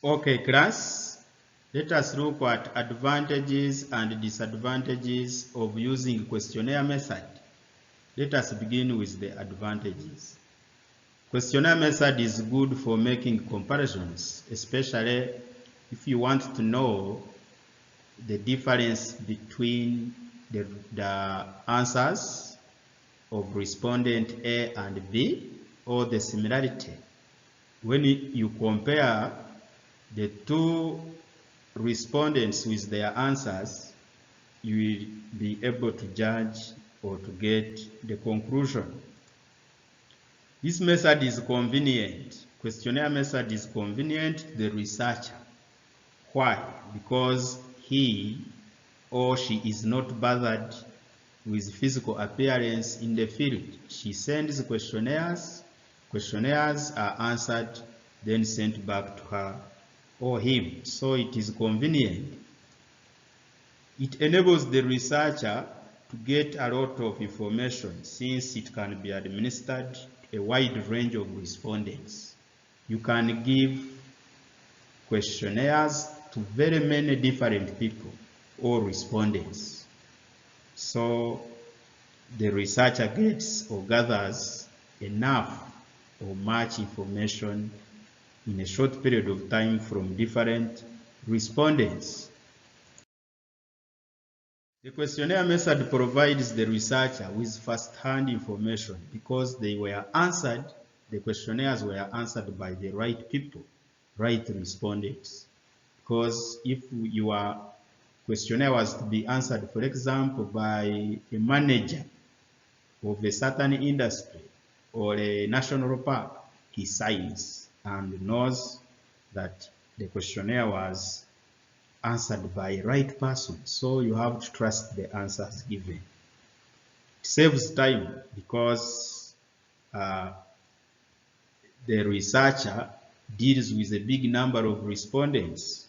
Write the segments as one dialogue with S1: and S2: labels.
S1: Okay, class, let us look at advantages and disadvantages of using questionnaire method. Let us begin with the advantages. Questionnaire method is good for making comparisons, especially if you want to know the difference between the answers of respondent A and B, or the similarity. When you compare the two respondents with their answers, you will be able to judge or to get the conclusion. This method is convenient. Questionnaire method is convenient to the researcher. Why? Because he or she is not bothered with physical appearance in the field. She sends questionnaires. Questionnaires are answered, then sent back to her or him. So it is convenient. It enables the researcher to get a lot of information since it can be administered to a wide range of respondents. You can give questionnaires to very many different people or respondents. So the researcher gets or gathers enough or much information in a short period of time from different respondents. The questionnaire method provides the researcher with first-hand information because they were answered, the questionnaires were answered by the right people, right respondents. Because if your questionnaire was to be answered, for example, by a manager of a certain industry or a national park, he signs and knows that the questionnaire was answered by the right person. So you have to trust the answers given. It saves time because the researcher deals with a big number of respondents,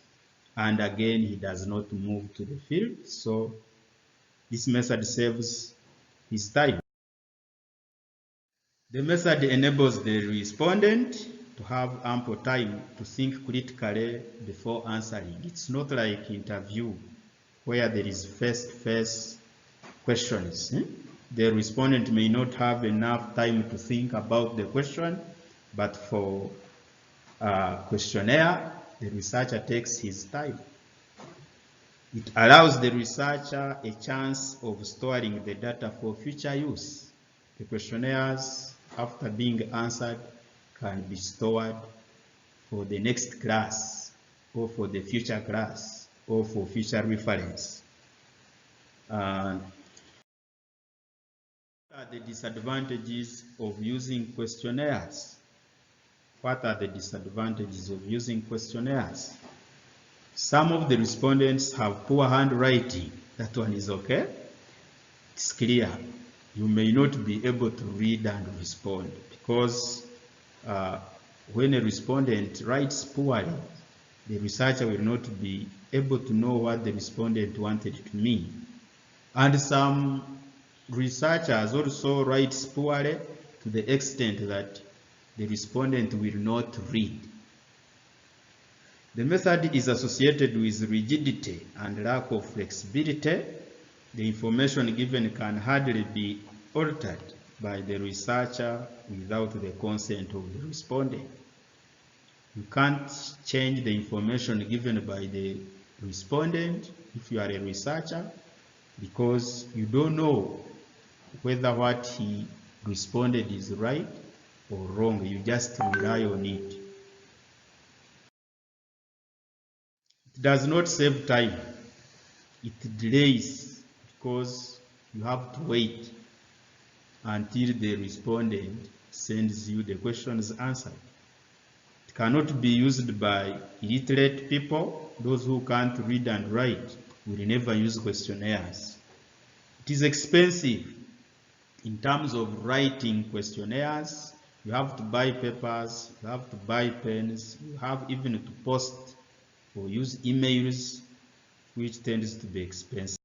S1: and again he does not move to the field, so this method saves his time. The method enables the respondent to have ample time to think critically before answering. It's not like interview where there is face-to-face questions. The respondent may not have enough time to think about the question, but for questionnaire, the researcher takes his time. It allows the researcher a chance of storing the data for future use. The questionnaires, after being answered, can be stored for the next class, or for the future class, or for future reference. What are the disadvantages of using questionnaires? What are the disadvantages of using questionnaires? Some of the respondents have poor handwriting. That one is okay. It's clear. You may not be able to read and respond because when a respondent writes poorly, the researcher will not be able to know what the respondent wanted to mean. And some researchers also write poorly to the extent that the respondent will not read. The method is associated with rigidity and lack of flexibility. The information given can hardly be altered by the researcher without the consent of the respondent. You can't change the information given by the respondent if you are a researcher, because you don't know whether what he responded is right or wrong. You just rely on it. It does not save time. It delays because you have to wait until the respondent sends you the questions answered. It cannot be used by illiterate people. Those who can't read and write will never use questionnaires. It is expensive in terms of writing questionnaires. You have to buy papers, you have to buy pens, you have even to post or use emails, which tends to be expensive.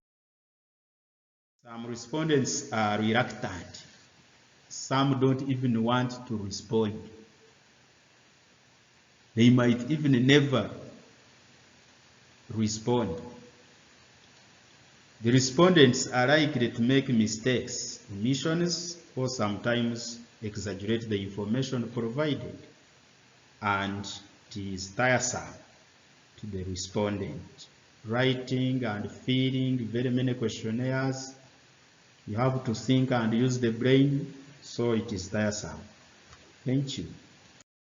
S1: Some respondents are reluctant. Some don't even want to respond. They might even never respond. The respondents are likely to make mistakes, omissions, or sometimes exaggerate the information provided, and it is tiresome to the respondent. Writing and filling very many questionnaires, you have to think and use the brain, so it is tiresome. Thank you.